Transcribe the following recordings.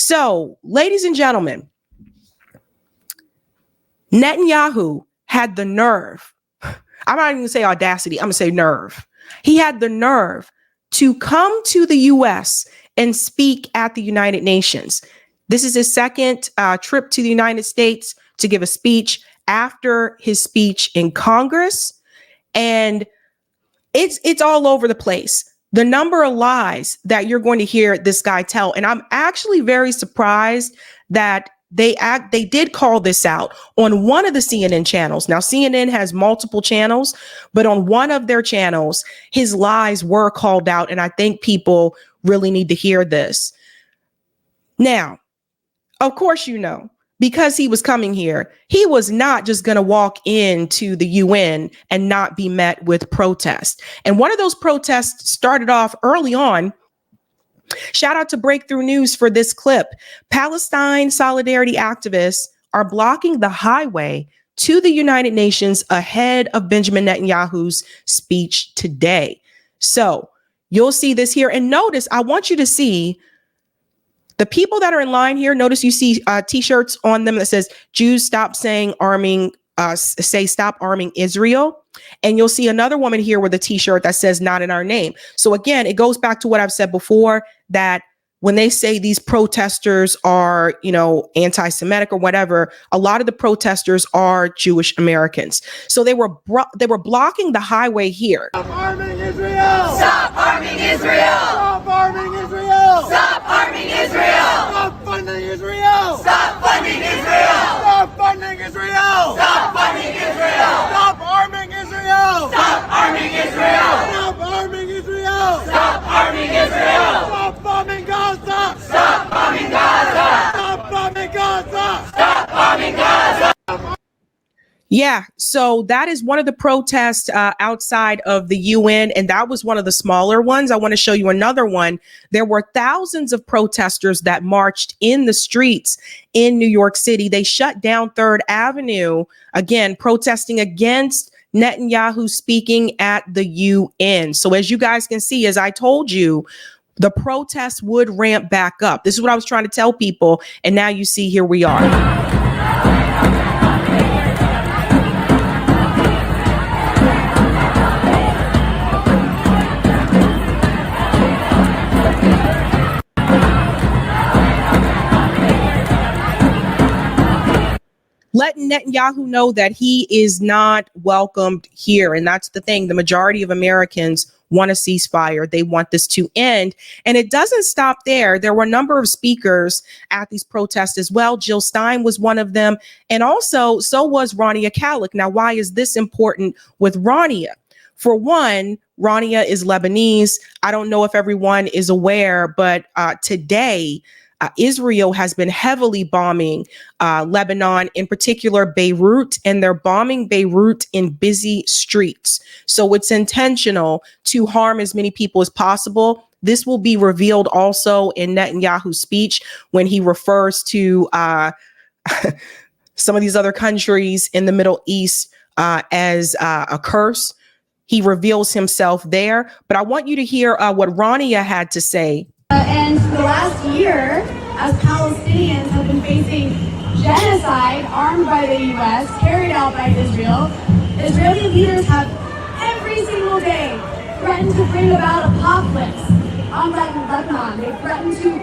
So, ladies and gentlemen, Netanyahu had the nerve. I'm not even gonna say audacity. I'm gonna say nerve. He had the nerve to come to the U.S. and speak at the United Nations. This is his second trip to the United States to give a speech after his speech in Congress. And it's all over the place. The number of lies that you're going to hear this guy tell. And I'm actually very surprised that they did call this out on one of the CNN channels. Now, CNN has multiple channels, but on one of their channels, his lies were called out. And I think people really need to hear this. Now, of course, you know, because he was coming here, he was not just going to walk into the UN and not be met with protest. And one of those protests started off early on. Shout out to Breakthrough News for this clip. Palestine solidarity activists are blocking the highway to the United Nations ahead of Benjamin Netanyahu's speech today. So you'll see this here. And notice, I want you to see the people that are in line here. Notice you see T-shirts on them that says Jews stop saying arming, say stop arming Israel. And you'll see another woman here with a T-shirt that says not in our name. So again, it goes back to what I've said before, that when they say these protesters are, you know, anti-Semitic or whatever, a lot of the protesters are Jewish Americans. So they were blocking the highway here. Stop arming Israel! Stop arming Israel! Stop arming Israel! Stop arming Israel! Stop funding Israel! Stop funding Israel! Stop funding Israel! Stop funding Israel! Stop arming Israel! Stop arming Israel! Stop arming Israel! Stop arming Israel! Stop bombing Gaza! Stop bombing Gaza! Stop bombing Gaza! Stop bombing Gaza! Yeah, so that is one of the protests outside of the UN, and that was one of the smaller ones. I want to show you another one. There were thousands of protesters that marched in the streets in New York City. They shut down 3rd Avenue, again, protesting against Netanyahu speaking at the UN. So as you guys can see, as I told you, the protests would ramp back up. This is what I was trying to tell people, and now you see, here we are. Letting Netanyahu know that he is not welcomed here. And that's the thing. The majority of Americans want a ceasefire. They want this to end. And it doesn't stop there. There were a number of speakers at these protests as well. Jill Stein was one of them. And also, so was Rania Khalek. Now, why is this important with Rania? For one, Rania is Lebanese. I don't know if everyone is aware, but today, Israel has been heavily bombing Lebanon, in particular Beirut, and they're bombing Beirut in busy streets. So it's intentional to harm as many people as possible. This will be revealed also in Netanyahu's speech when he refers to some of these other countries in the Middle East as a curse. He reveals himself there. But I want you to hear what Rania had to say. And the last year, as Palestinians have been facing genocide armed by the U.S., carried out by Israel, Israeli leaders have every single day threatened to bring about apocalypse on Lebanon. They threatened to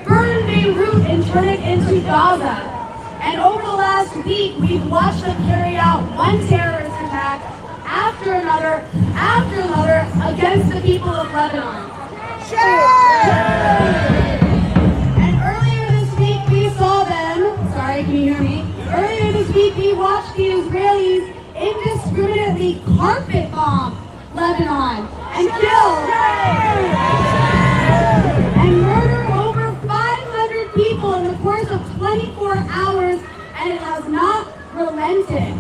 burn Beirut and turn it into Gaza. And over the last week, we've watched them carry out one terrorist attack after another against the people of Lebanon. And earlier this week we saw them, sorry, can you hear me? Earlier this week we watched the Israelis indiscriminately carpet bomb Lebanon and kill and murder over 500 people in the course of 24 hours, and it has not relented.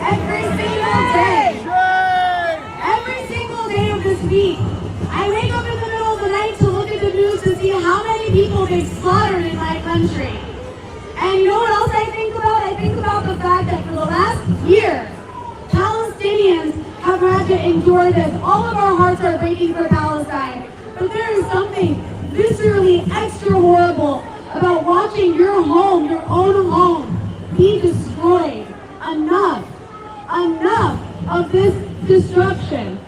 Every single day of this week, I wake up in the middle of the night to look at the news to see how many people they've slaughtered in my country. And you know what else I think about? I think about the fact that for the last year, Palestinians have had to endure this. All of our hearts are breaking for Palestine. But there is something viscerally extra horrible about watching home, your own home, be destroyed. Enough. Enough of this destruction.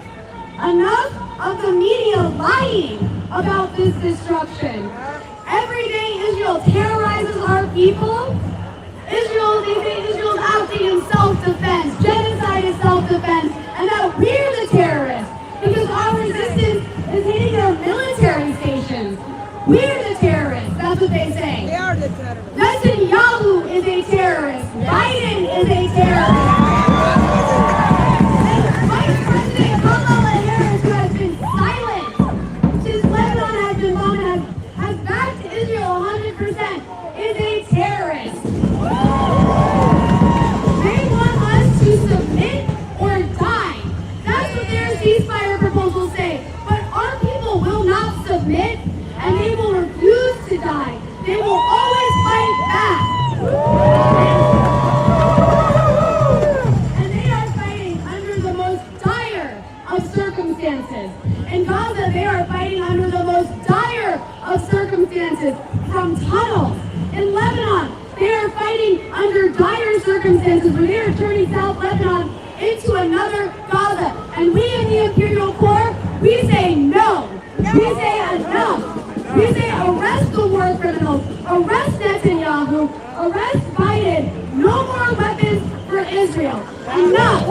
Enough of the media lying about this destruction. Every day Israel terrorizes our people. They say Israel's acting in self-defense. Genocide is self-defense. And that we're the terrorists. Because our resistance is hitting their military stations. We're the terrorists. That's what they say. They are the terrorists. Netanyahu is a terrorist. Biden is a terrorist. Vice President Kamala Harris, who has been silent since Lebanon has been bombed, has backed Israel 100%, is a terrorist. They want us to submit or die. That's what their ceasefire proposals say. But our people will not submit, and they will refuse to die. They will always fight back. And they are fighting under the most dire of circumstances. In Gaza, they are fighting under the most dire of circumstances, from tunnels. In Lebanon, they are fighting under dire circumstances where they are turning South Lebanon into another Gaza. And we in the Imperial Corps, we say no. We say enough. We say arrest the war criminals, arrest Netanyahu, arrest Biden. No more weapons for Israel. Enough.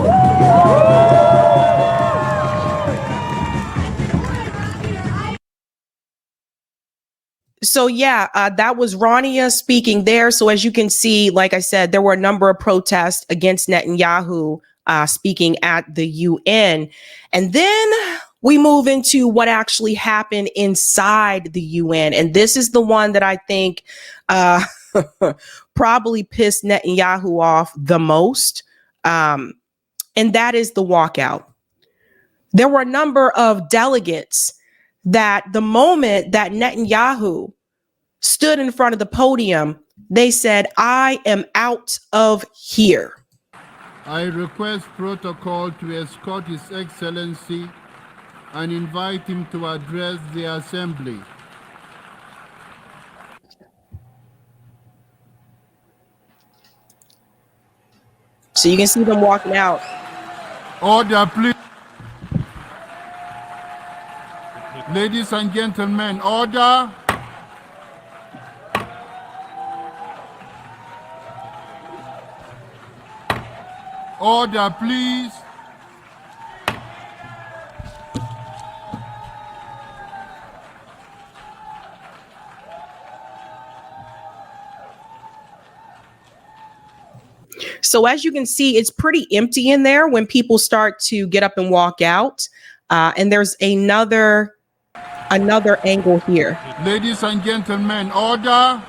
So yeah, that was Rania speaking there. So as you can see, like I said, there were a number of protests against Netanyahu speaking at the UN. And then we move into what actually happened inside the UN. And this is the one that I think probably pissed Netanyahu off the most. And that is the walkout. There were a number of delegates that the moment that Netanyahu stood in front of the podium, they said, "I am out of here." I request protocol to escort His Excellency and invite him to address the Assembly. So you can see them walking out. Order, please. Ladies and gentlemen, order. Order, please. So as you can see, it's pretty empty in there when people start to get up and walk out. And there's another angle here. Ladies and gentlemen, order.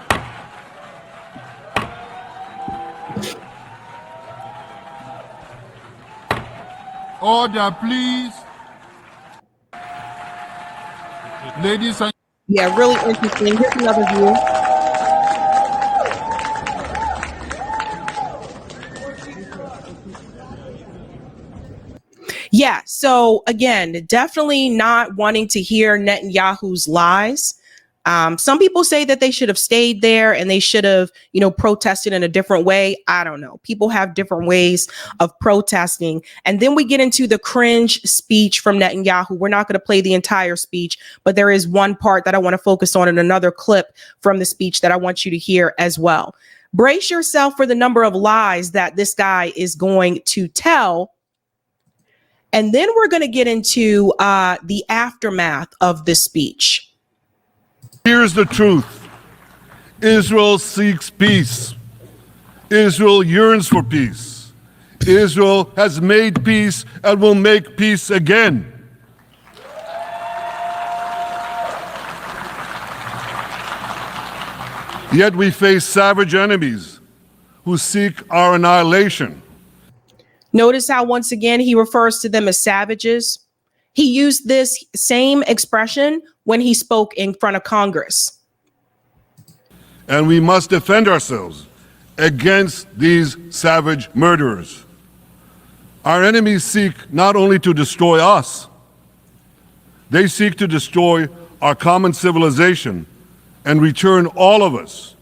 Order, please. Ladies and Yeah, really interesting. Here's another view. Yeah, so again, definitely not wanting to hear Netanyahu's lies. Some people say that they should have stayed there and they should have, protested in a different way. I don't know. People have different ways of protesting. And then we get into the cringe speech from Netanyahu. We're not going to play the entire speech, but there is one part that I want to focus on in another clip from the speech that I want you to hear as well. Brace yourself for the number of lies that this guy is going to tell. And then we're going to get into the aftermath of this speech. Here's the truth. Israel seeks peace. Israel yearns for peace. Israel has made peace and will make peace again. Yet we face savage enemies who seek our annihilation. Notice how once again he refers to them as savages. He used this same expression when he spoke in front of Congress. And we must defend ourselves against these savage murderers. Our enemies seek not only to destroy us, they seek to destroy our common civilization and return all of us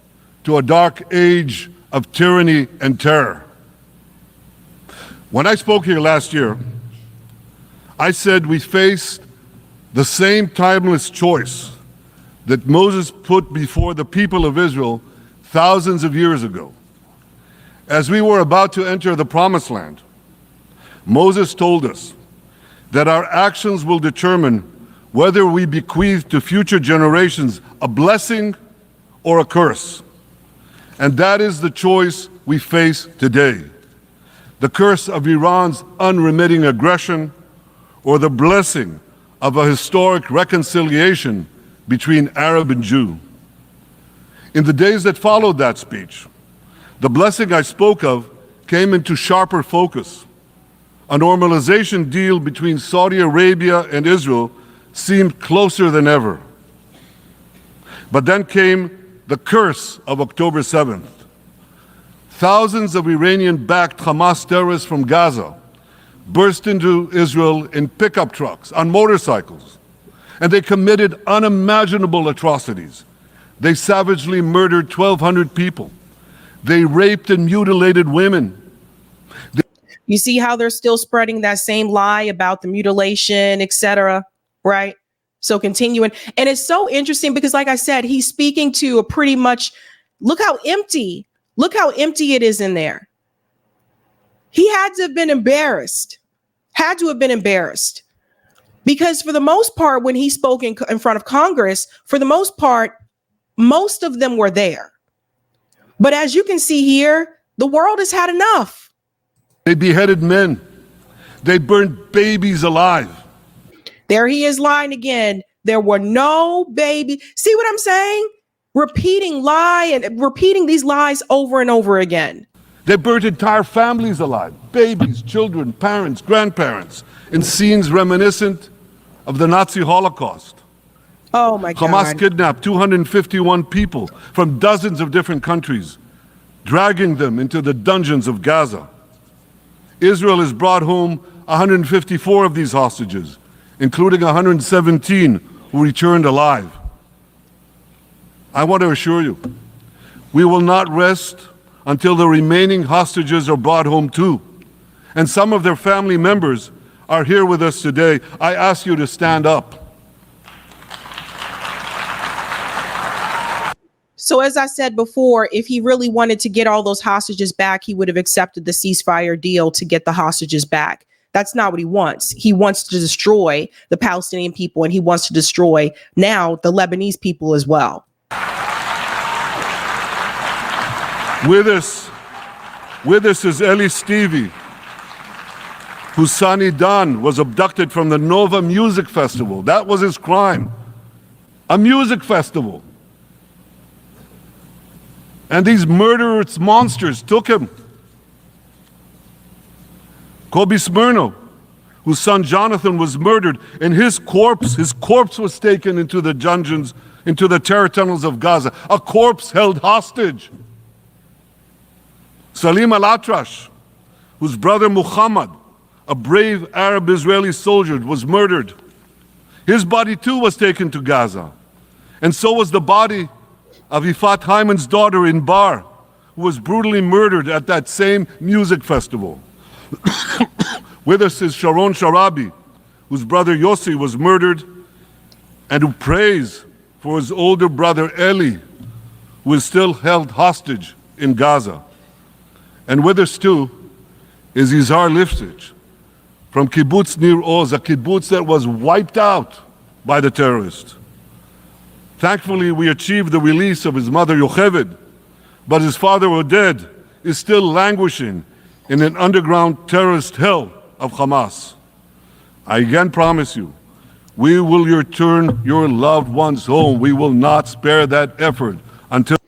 to a dark age of tyranny and terror. When I spoke here last year, I said we faced the same timeless choice that Moses put before the people of Israel thousands of years ago. As we were about to enter the Promised Land, Moses told us that our actions will determine whether we bequeath to future generations a blessing or a curse. And that is the choice we face today. The curse of Iran's unremitting aggression, or the blessing of a historic reconciliation between Arab and Jew. In the days that followed that speech, the blessing I spoke of came into sharper focus. A normalization deal between Saudi Arabia and Israel seemed closer than ever. But then came the curse of October 7th. Thousands of Iranian-backed Hamas terrorists from Gaza burst into Israel in pickup trucks, on motorcycles, and they committed unimaginable atrocities. They savagely murdered 1,200 people. They raped and mutilated women. You see how they're still spreading that same lie about the mutilation, etc., right? So continuing. And it's so interesting because, like I said, he's speaking to a pretty much, look how empty it is in there. He had to have been embarrassed, because for the most part, when he spoke in front of Congress, for the most part, most of them were there. But as you can see here, the world has had enough. They beheaded men. They burned babies alive. There he is lying again. There were no baby. See what I'm saying? Repeating these lies over and over again. They burned entire families alive. Babies, children, parents, grandparents, in scenes reminiscent of the Nazi Holocaust. Oh my God. Hamas kidnapped 251 people from dozens of different countries, dragging them into the dungeons of Gaza. Israel has brought home 154 of these hostages, including 117 who returned alive. I want to assure you, we will not rest until the remaining hostages are brought home too. And some of their family members are here with us today. I ask you to stand up. So as I said before, if he really wanted to get all those hostages back, he would have accepted the ceasefire deal to get the hostages back. That's not what he wants. He wants to destroy the Palestinian people, and he wants to destroy now the Lebanese people as well. With us is Eli Stevie, whose son Idan was abducted from the Nova Music Festival. That was his crime. A music festival. And these murderous monsters took him. Kobe Smirno, whose son Jonathan was murdered, and his corpse was taken into the dungeons, into the terror tunnels of Gaza. A corpse held hostage. Salim al-Atrash, whose brother Muhammad, a brave Arab Israeli soldier, was murdered. His body too was taken to Gaza. And so was the body of Ifat Hyman's daughter in Bar, who was brutally murdered at that same music festival. With us is Sharon Sharabi, whose brother Yossi was murdered, and who prays for his older brother Eli, who is still held hostage in Gaza. And with us too is Izhar Lifsich from Kibbutz Nir Oz, a kibbutz that was wiped out by the terrorists. Thankfully, we achieved the release of his mother Yocheved, but his father Oded is still languishing in an underground terrorist hell of Hamas. I again promise you, we will return your loved ones home. We will not spare that effort until...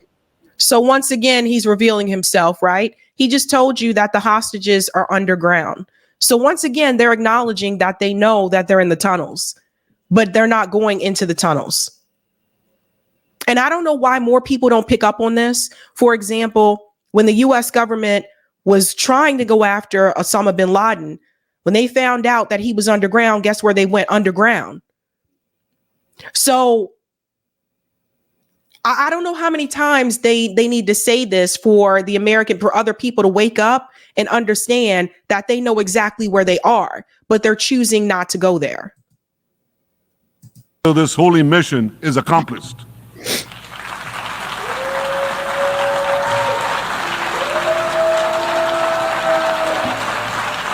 So once again, he's revealing himself, right? He just told you that the hostages are underground. So once again, they're acknowledging that they know that they're in the tunnels, but they're not going into the tunnels. And I don't know why more people don't pick up on this. For example, when the US government was trying to go after Osama bin Laden, when they found out that he was underground, guess where they went? Underground. So I don't know how many times they need to say this for other people to wake up and understand that they know exactly where they are, but they're choosing not to go there. So this holy mission is accomplished.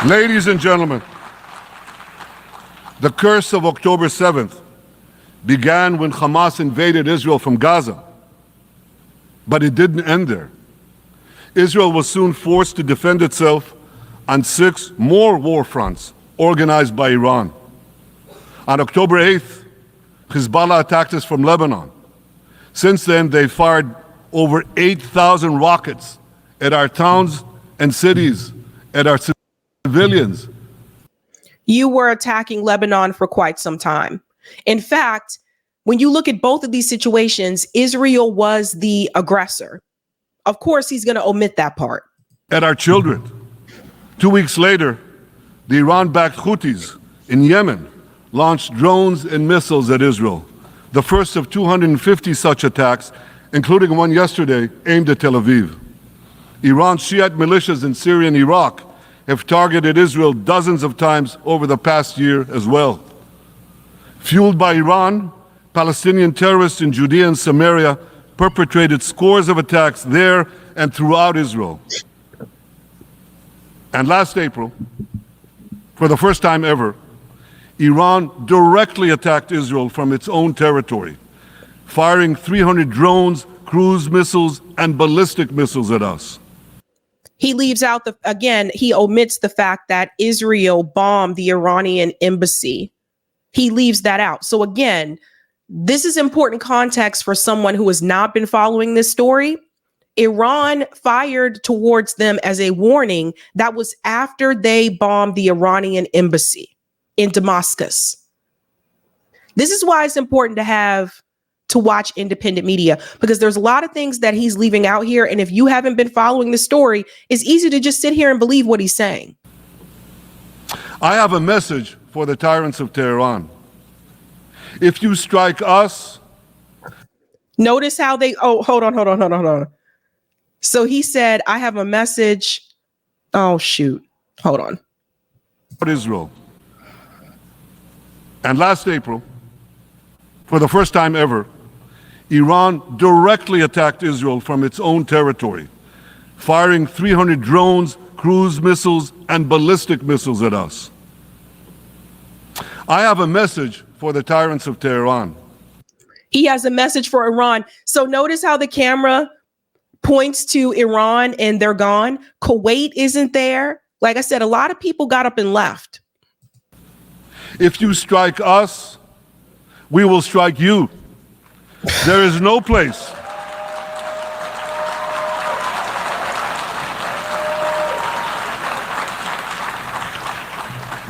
Ladies and gentlemen, the curse of October 7th began when Hamas invaded Israel from Gaza. But it didn't end there. Israel was soon forced to defend itself on 6 more war fronts organized by Iran. On October 8th, Hezbollah attacked us from Lebanon. Since then, they fired over 8,000 rockets at our towns and cities, at our civilians. You were attacking Lebanon for quite some time. In fact, when you look at both of these situations, Israel was the aggressor. Of course, he's going to omit that part. At our children. 2 weeks later, the Iran-backed Houthis in Yemen launched drones and missiles at Israel, the first of 250 such attacks, including one yesterday aimed at Tel Aviv. Iran's Shiite militias in Syria and Iraq have targeted Israel dozens of times over the past year as well. Fueled by Iran, Palestinian terrorists in Judea and Samaria perpetrated scores of attacks there and throughout Israel. And last April, for the first time ever, Iran directly attacked Israel from its own territory, firing 300 drones, cruise missiles, and ballistic missiles at us. He leaves out he omits the fact that Israel bombed the Iranian embassy. He leaves that out. So again, this is important context for someone who has not been following this story. Iran fired towards them as a warning. That was after they bombed the Iranian embassy in Damascus. This is why it's important to watch independent media, because there's a lot of things that he's leaving out here. And if you haven't been following the story, it's easy to just sit here and believe what he's saying. I have a message for the tyrants of Tehran. If you strike us... Notice how hold on. So he said, I have a message. Oh, shoot. Hold on. Israel. And last April, for the first time ever, Iran directly attacked Israel from its own territory, firing 300 drones, cruise missiles, and ballistic missiles at us. I have a message for the tyrants of Tehran. He has a message for Iran. So notice how the camera points to Iran and they're gone. Kuwait isn't there. Like I said, a lot of people got up and left. If you strike us, we will strike you. There is no place.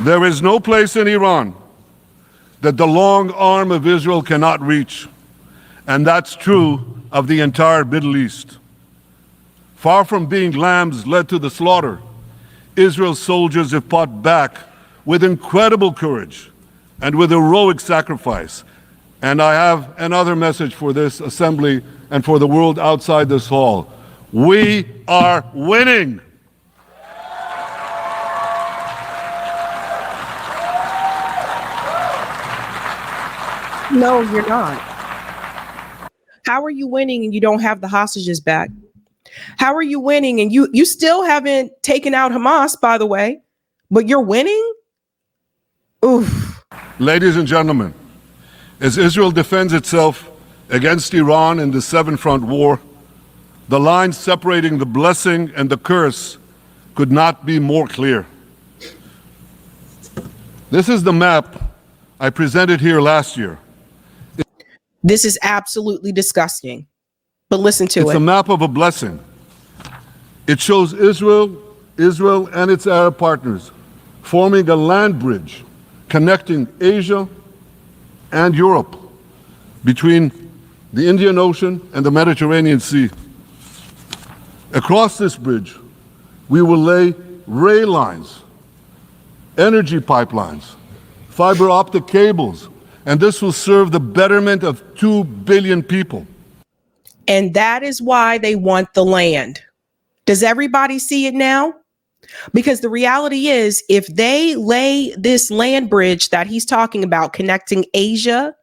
There is no place in Iran that the long arm of Israel cannot reach. And that's true of the entire Middle East. Far from being lambs led to the slaughter, Israel's soldiers have fought back with incredible courage and with heroic sacrifice. And I have another message for this assembly and for the world outside this hall. We are winning. No, you're not. How are you winning and you don't have the hostages back? How are you winning and you still haven't taken out Hamas, by the way, but you're winning? Oof. Ladies and gentlemen, as Israel defends itself against Iran in the seven-front war, the line separating the blessing and the curse could not be more clear. This is the map I presented here last year. This is absolutely disgusting, but listen to it. It's a map of a blessing. It shows Israel and its Arab partners forming a land bridge connecting Asia and Europe between the Indian Ocean and the Mediterranean Sea. Across this bridge, we will lay rail lines, energy pipelines, fiber optic cables, and this will serve the betterment of 2 billion people. And that is why they want the land. Does everybody see it now? Because the reality is, if they lay this land bridge that he's talking about connecting Asia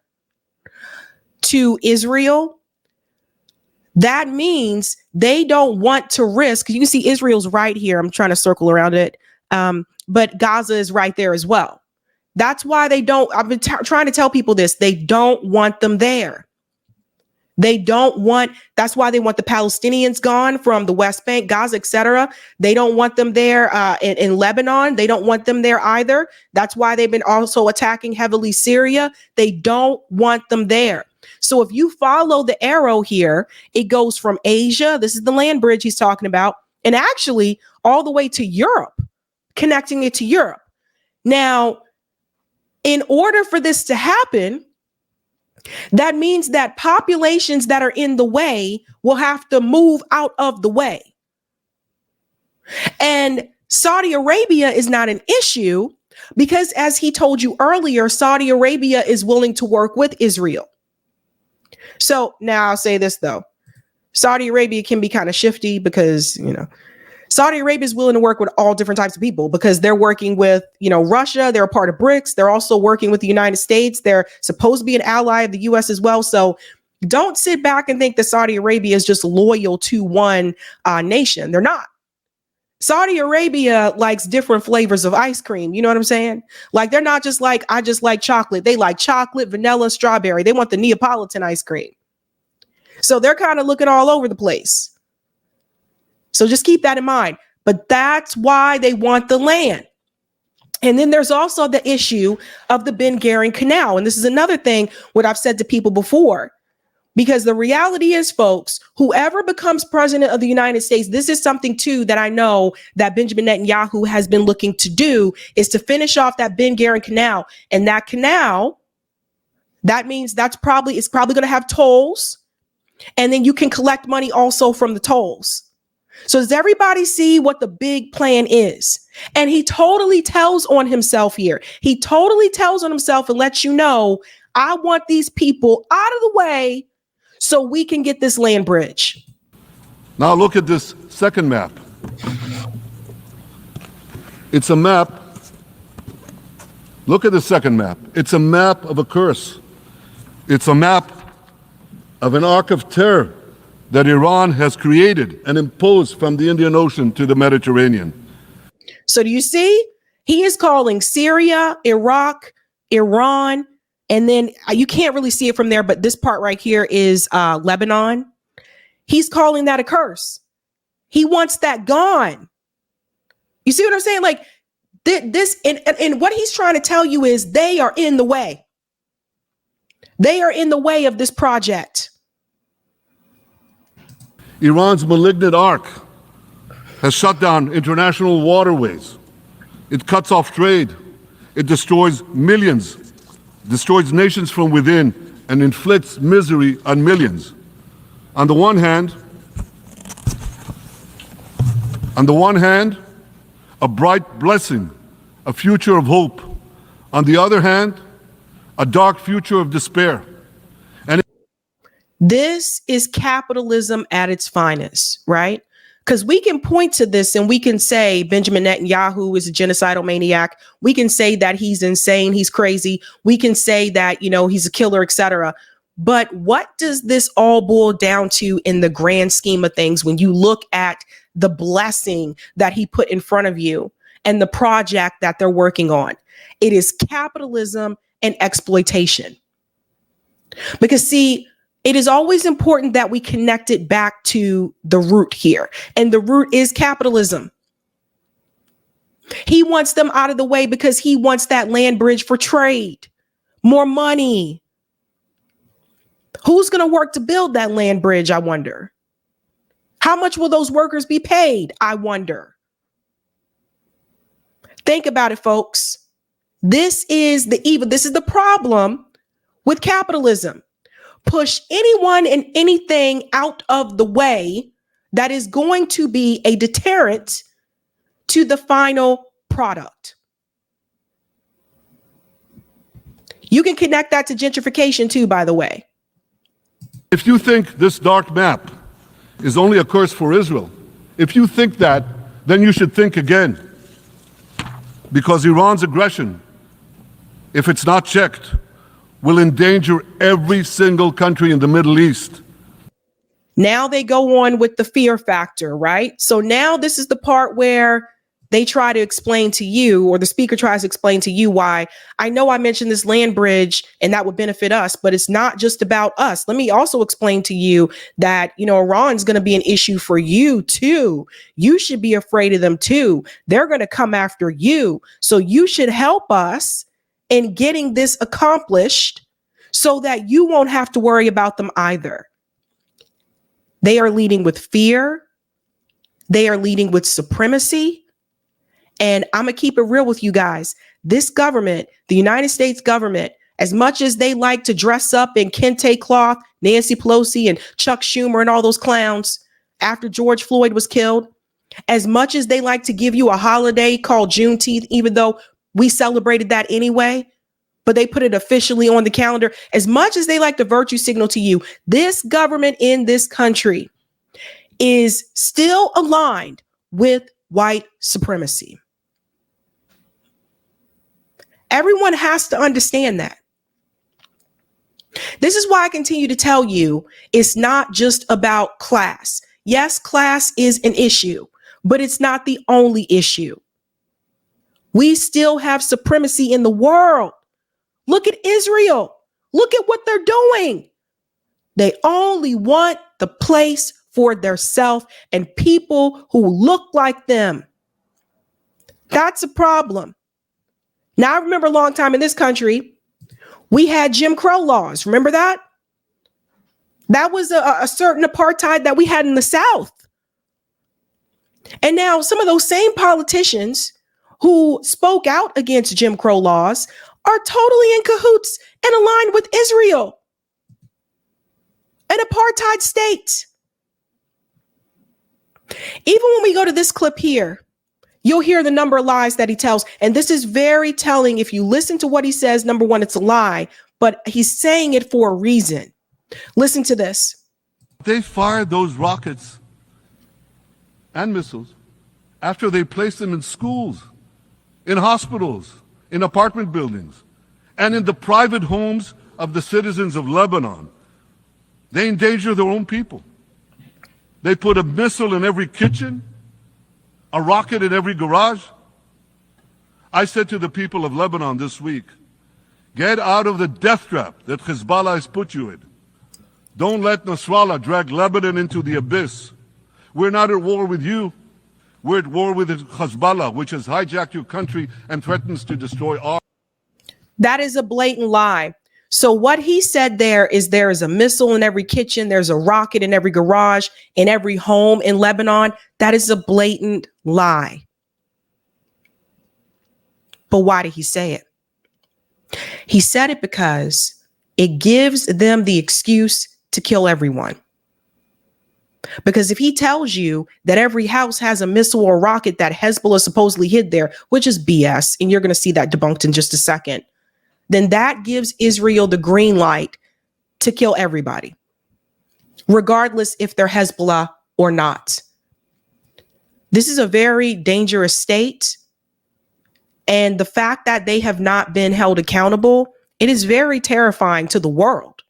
to Israel, that means they don't want to risk. You can see Israel's right here. I'm trying to circle around it. But Gaza is right there as well. That's why they don't. I've been trying to tell people this. They don't want them there. They don't want. That's why they want the Palestinians gone from the West Bank, Gaza, etc. They don't want them there in Lebanon. They don't want them there either. That's why they've been also attacking heavily Syria. They don't want them there. So if you follow the arrow here, it goes from Asia. This is the land bridge he's talking about, and actually all the way to Europe, connecting it to Europe. Now, in order for this to happen, that means that populations that are in the way will have to move out of the way. And Saudi Arabia is not an issue because, as he told you earlier, Saudi Arabia is willing to work with Israel. So now I'll say this, though. Saudi Arabia can be kind of shifty because, Saudi Arabia is willing to work with all different types of people because they're working with, Russia. They're a part of BRICS. They're also working with the United States. They're supposed to be an ally of the U.S. as well. So don't sit back and think that Saudi Arabia is just loyal to one nation. They're not. Saudi Arabia likes different flavors of ice cream. You know what I'm saying? Like, they're not just like, I just like chocolate. They like chocolate, vanilla, strawberry. They want the Neapolitan ice cream. So they're kind of looking all over the place. So just keep that in mind. But that's why they want the land. And then there's also the issue of the Ben Gurion Canal. And this is another thing, what I've said to people before, because the reality is, folks, whoever becomes president of the United States, this is something, too, that I know that Benjamin Netanyahu has been looking to do, is to finish off that Ben Gurion Canal. And that canal, that means it's probably going to have tolls. And then you can collect money also from the tolls. So does everybody see what the big plan is? And he totally tells on himself here. He totally tells on himself and lets you know, I want these people out of the way so we can get this land bridge. Now look at this second map. It's a map. Look at the second map. It's a map of a curse. It's a map of an arc of terror that Iran has created and imposed from the Indian Ocean to the Mediterranean. So do you see? He is calling Syria, Iraq, Iran, and then you can't really see it from there, but this part right here is Lebanon. He's calling that a curse. He wants that gone. You see what I'm saying? Like this, and what he's trying to tell you is they are in the way. They are in the way of this project. Iran's malignant arc has shut down international waterways. It cuts off trade. It destroys millions, destroys nations from within, and inflicts misery on millions. On the one hand, a bright blessing, a future of hope. On the other hand, a dark future of despair. This is capitalism at its finest, right? Because we can point to this and we can say Benjamin Netanyahu is a genocidal maniac. We can say that he's insane, he's crazy. We can say that, he's a killer, etc. But what does this all boil down to in the grand scheme of things when you look at the blessing that he put in front of you and the project that they're working on? It is capitalism and exploitation. Because, see, it is always important that we connect it back to the root here. And the root is capitalism. He wants them out of the way because he wants that land bridge for trade, more money. Who's going to work to build that land bridge, I wonder? How much will those workers be paid, I wonder? Think about it, folks. This is the evil. This is the problem with capitalism. Push anyone and anything out of the way that is going to be a deterrent to the final product. You can connect that to gentrification too, by the way. If you think this dark map is only a curse for Israel, if you think that, then you should think again. Because Iran's aggression, if it's not checked, will endanger every single country in the Middle East. Now they go on with the fear factor, right? So now this is the part where they try to explain to you, or the speaker tries to explain to you why. I know I mentioned this land bridge and that would benefit us, but it's not just about us. Let me also explain to you that, Iran's going to be an issue for you too. You should be afraid of them too. They're going to come after you. So you should help us in getting this accomplished so that you won't have to worry about them either. They are leading with fear. They are leading with supremacy. And I'm going to keep it real with you guys. This government, the United States government, as much as they like to dress up in kente cloth, Nancy Pelosi and Chuck Schumer and all those clowns after George Floyd was killed, as much as they like to give you a holiday called Juneteenth, even though we celebrated that anyway, but they put it officially on the calendar, as much as they like to virtue signal to you, this government in this country is still aligned with white supremacy. Everyone has to understand that. This is why I continue to tell you it's not just about class. Yes, class is an issue, but it's not the only issue. We still have supremacy in the world. Look at Israel. Look at what they're doing. They only want the place for theirself and people who look like them. That's a problem. Now, I remember a long time in this country, we had Jim Crow laws. Remember that? That was a certain apartheid that we had in the South. And now some of those same politicians who spoke out against Jim Crow laws are totally in cahoots and aligned with Israel, an apartheid state. Even when we go to this clip here, you'll hear the number of lies that he tells. And this is very telling. If you listen to what he says, number one, it's a lie, but he's saying it for a reason. Listen to this. They fired those rockets and missiles after they placed them in schools, in hospitals, in apartment buildings, and in the private homes of the citizens of Lebanon. They endanger their own people. They put a missile in every kitchen, a rocket in every garage. I said to the people of Lebanon this week, get out of the death trap that Hezbollah has put you in. Don't let Nasrallah drag Lebanon into the abyss. We're not at war with you. We're at war with Hezbollah, which has hijacked your country and threatens to destroy our. That is a blatant lie. So what he said there is a missile in every kitchen. There's a rocket in every garage, in every home in Lebanon. That is a blatant lie. But why did he say it? He said it because it gives them the excuse to kill everyone. Because if he tells you that every house has a missile or rocket that Hezbollah supposedly hid there, which is BS, and you're going to see that debunked in just a second, then that gives Israel the green light to kill everybody, regardless if they're Hezbollah or not. This is a very dangerous state. And the fact that they have not been held accountable, it is very terrifying to the world,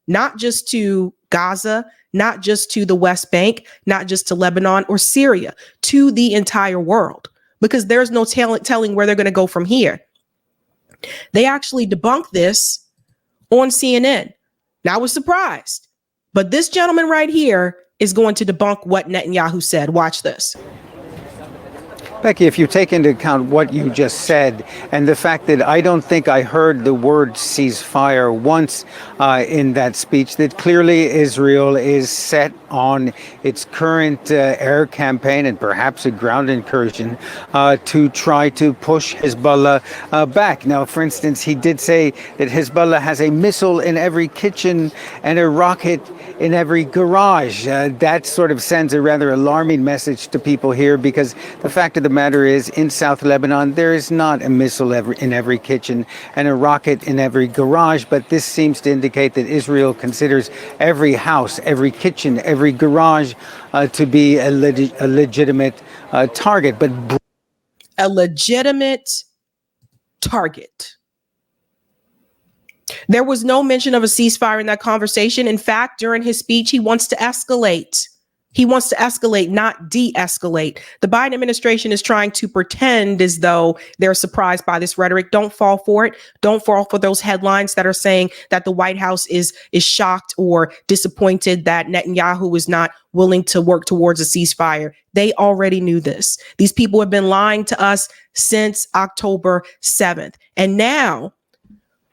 not just to Gaza, not just to the West Bank, not just to Lebanon or Syria, to the entire world, because there's no telling where they're going to go from here. They actually debunked this on CNN. Now, I was surprised, but this gentleman right here is going to debunk what Netanyahu said. Watch this. Becky, if you take into account what you just said and the fact that I don't think I heard the word ceasefire once in that speech, that clearly Israel is set on its current air campaign and perhaps a ground incursion to try to push Hezbollah back. Now, for instance, he did say that Hezbollah has a missile in every kitchen and a rocket in every garage. That sort of sends a rather alarming message to people here, because the fact of the the matter is, in South Lebanon, there is not a missile in every kitchen and a rocket in every garage, but this seems to indicate that Israel considers every house, every kitchen, every garage to be a legitimate target. But a legitimate target. There was no mention of a ceasefire in that conversation. In fact, during his speech, he wants to escalate. He wants to escalate, not de-escalate. The Biden administration is trying to pretend as though they're surprised by this rhetoric. Don't fall for it. Don't fall for those headlines that are saying that the White House is shocked or disappointed that Netanyahu is not willing to work towards a ceasefire. They already knew this. These people have been lying to us since October 7th. And now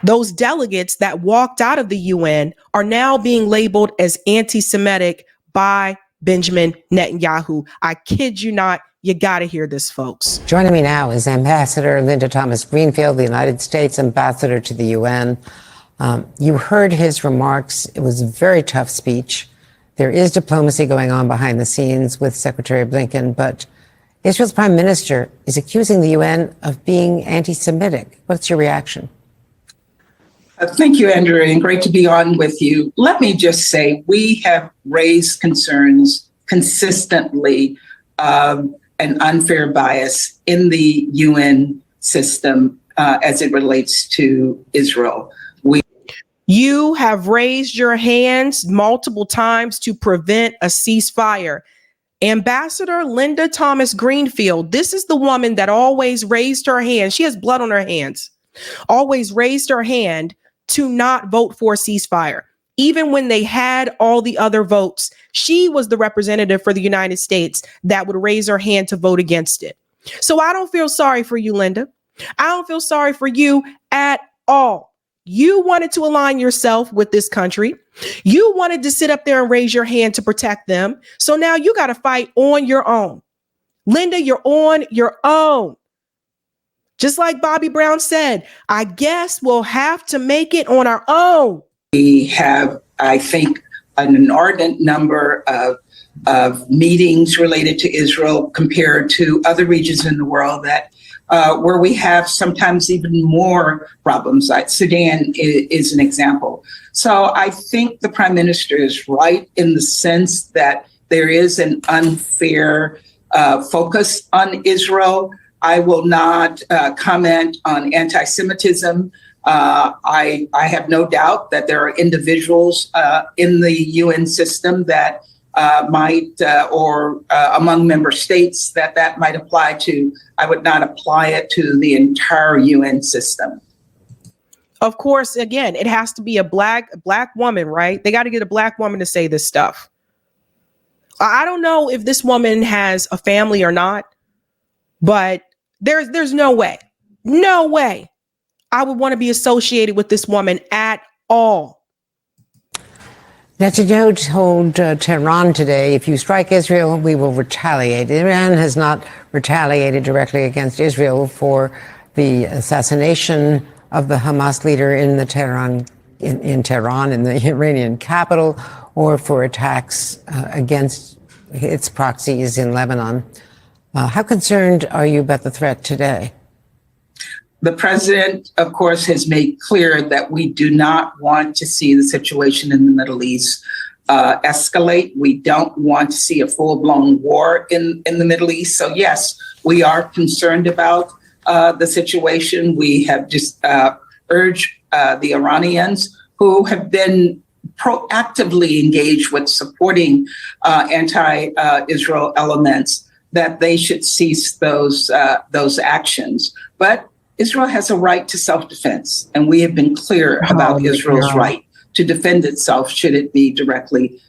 those delegates that walked out of the UN are now being labeled as anti-Semitic by Benjamin Netanyahu. I kid you not. You got to hear this, folks. Joining me now is Ambassador Linda Thomas-Greenfield, the United States Ambassador to the UN. You heard his remarks. It was a very tough speech. There is diplomacy going on behind the scenes with Secretary Blinken, but Israel's Prime Minister is accusing the UN of being anti-Semitic. What's your reaction? Thank you, Andrew, and great to be on with you. Let me just say we have raised concerns consistently of an unfair bias in the UN system as it relates to Israel. You have raised your hands multiple times to prevent a ceasefire. Ambassador Linda Thomas-Greenfield, this is the woman that always raised her hand. She has blood on her hands. Always raised her hand to not vote for a ceasefire. Even when they had all the other votes, she was the representative for the United States that would raise her hand to vote against it. So I don't feel sorry for you, Linda. I don't feel sorry for you at all. You wanted to align yourself with this country. You wanted to sit up there and raise your hand to protect them. So now you got to fight on your own. Linda, you're on your own. Just like Bobby Brown said, I guess we'll have to make it on our own. We have, I think, an inordinate number of meetings related to Israel compared to other regions in the world that where we have sometimes even more problems. Like Sudan is an example. So I think the Prime Minister is right in the sense that there is an unfair focus on Israel. I will not comment on anti-Semitism. I have no doubt that there are individuals in the UN system that might, or among member states that might apply to. I would not apply it to the entire UN system. Of course, again, it has to be a black woman, right? They got to get a black woman to say this stuff. I don't know if this woman has a family or not, but there's no way I would want to be associated with this woman at all. Netanyahu told Tehran today, if you strike Israel, we will retaliate. Iran has not retaliated directly against Israel for the assassination of the Hamas leader in the Tehran, in Tehran, in the Iranian capital, or for attacks against its proxies in Lebanon. How concerned are you about the threat today? The president, of course, has made clear that we do not want to see the situation in the Middle East escalate. We don't want to see a full-blown war in the Middle East. So, yes, we are concerned about the situation. We have just urged the Iranians who have been proactively engaged with supporting anti-Israel elements that they should cease those actions. But Israel has a right to self-defense, and we have been clear about Israel's right to defend itself should it be directly.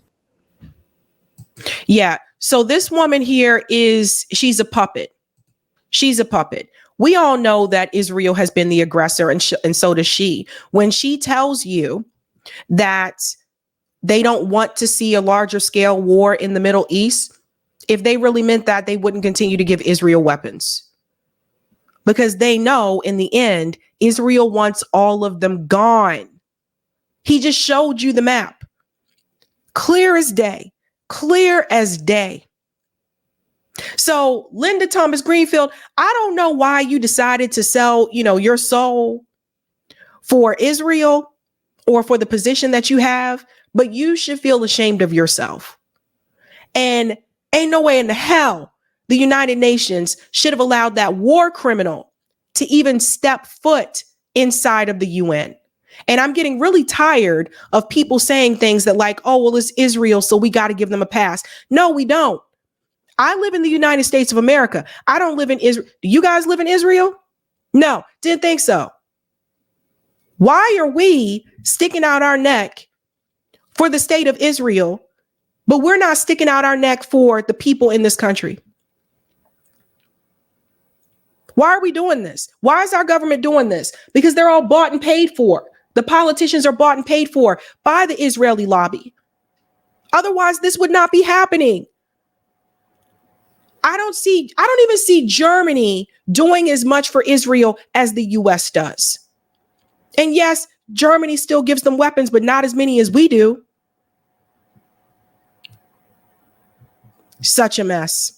Yeah. So this woman here she's a puppet. She's a puppet. We all know that Israel has been the aggressor, and so does she. When she tells you that they don't want to see a larger scale war in the Middle East, if they really meant that, they wouldn't continue to give Israel weapons. Because they know in the end, Israel wants all of them gone. He just showed you the map. Clear as day. Clear as day. So Linda Thomas Greenfield, I don't know why you decided to sell, your soul for Israel or for the position that you have, but you should feel ashamed of yourself. And ain't no way in the hell the United Nations should have allowed that war criminal to even step foot inside of the UN. And I'm getting really tired of people saying things that like, oh, well, it's Israel, so we got to give them a pass. No, we don't. I live in the United States of America. I don't live in Israel. Do you guys live in Israel? No, didn't think so. Why are we sticking out our neck for the state of Israel, but we're not sticking out our neck for the people in this country? Why are we doing this? Why is our government doing this? Because they're all bought and paid for. The politicians are bought and paid for by the Israeli lobby. Otherwise, this would not be happening. I don't even see Germany doing as much for Israel as the US does. And yes, Germany still gives them weapons, but not as many as we do. Such a mess.